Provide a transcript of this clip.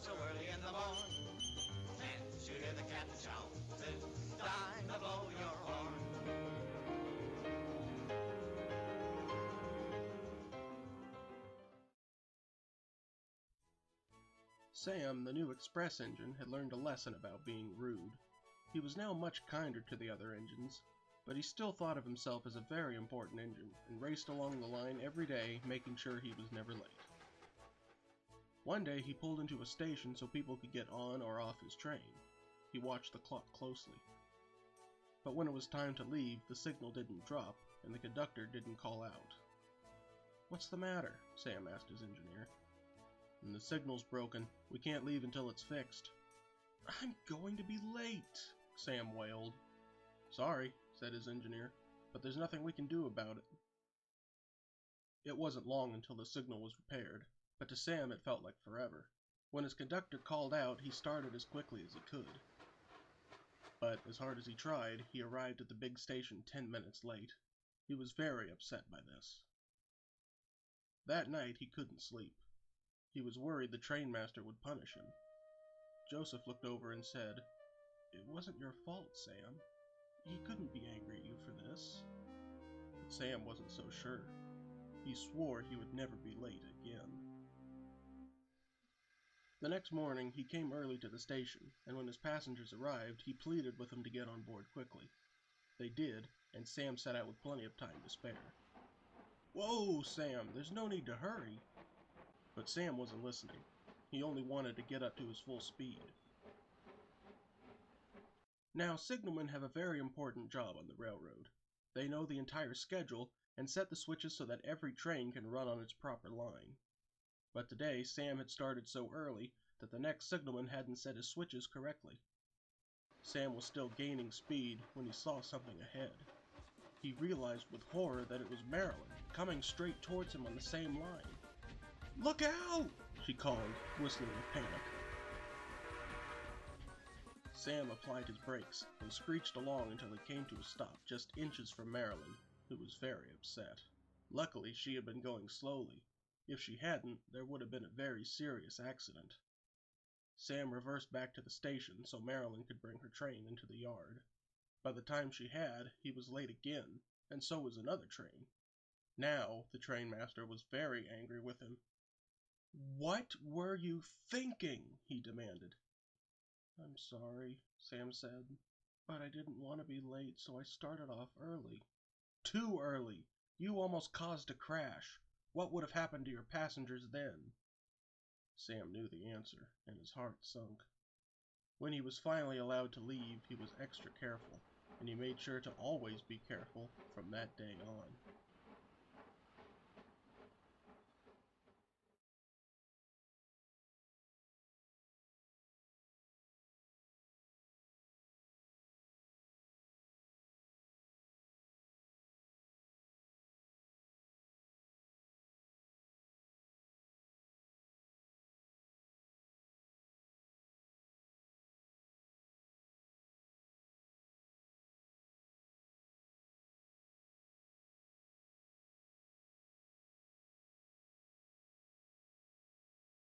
up so early in the morning. Can't you hear the captain shout? It's time to blow your horn. Sam, the new express engine, had learned a lesson about being rude. He was now much kinder to the other engines, but he still thought of himself as a very important engine, and raced along the line every day, making sure he was never late. One day he pulled into a station so people could get on or off his train. He watched the clock closely. But when it was time to leave, the signal didn't drop, and the conductor didn't call out. "What's the matter?" Sam asked his engineer. "The signal's broken. We can't leave until it's fixed." "I'm going to be late," Sam wailed. "Sorry," said his engineer, "but there's nothing we can do about it." It wasn't long until the signal was repaired, but to Sam it felt like forever. When his conductor called out, he started as quickly as he could. But as hard as he tried, he arrived at the big station 10 minutes late. He was very upset by this. That night he couldn't sleep. He was worried the trainmaster would punish him. Joseph looked over and said, "It wasn't your fault, Sam. He couldn't be angry at you for this." But Sam wasn't so sure. He swore he would never be late again. The next morning he came early to the station, and when his passengers arrived, he pleaded with them to get on board quickly. They did, and Sam set out with plenty of time to spare. "Whoa, Sam, there's no need to hurry." But Sam wasn't listening. He only wanted to get up to his full speed. Now, signalmen have a very important job on the railroad. They know the entire schedule and set the switches so that every train can run on its proper line. But today Sam had started so early that the next signalman hadn't set his switches correctly. Sam was still gaining speed when he saw something ahead. He realized with horror that it was Marilyn, coming straight towards him on the same line. "Look out!" she called, whistling with panic. Sam applied his brakes and screeched along until he came to a stop just inches from Marilyn, who was very upset. Luckily, she had been going slowly. If she hadn't, there would have been a very serious accident. Sam reversed back to the station so Marilyn could bring her train into the yard. By the time she had, he was late again, and so was another train. Now, the trainmaster was very angry with him. "What were you thinking?" he demanded. "I'm sorry," Sam said, "but I didn't want to be late, so I started off early." "Too early! You almost caused a crash. What would have happened to your passengers then?" Sam knew the answer, and his heart sunk. When he was finally allowed to leave, he was extra careful, and he made sure to always be careful from that day on.